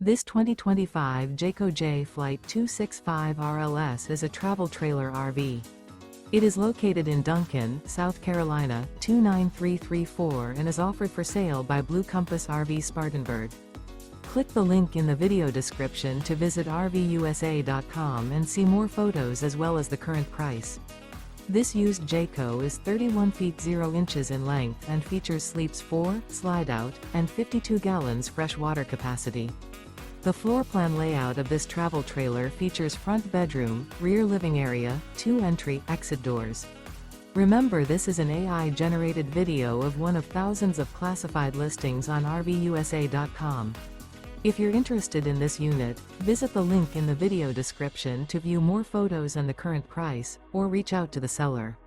This 2025 Jayco Jay Flight 265 RLS is a travel trailer RV. It is located in Duncan, South Carolina, 29334 and is offered for sale by Blue Compass RV Spartanburg. Click the link in the video description to visit RVUSA.com and see more photos as well as the current price. This used Jayco is 31 feet 0 inches in length and features sleeps 4, Slideout, and 52 gallons fresh water capacity. The floor plan layout of this travel trailer features front bedroom, rear living area, 2 entry/exit doors. Remember, this is an AI-generated video of one of thousands of classified listings on RVUSA.com. If you're interested in this unit, visit the link in the video description to view more photos and the current price, or reach out to the seller.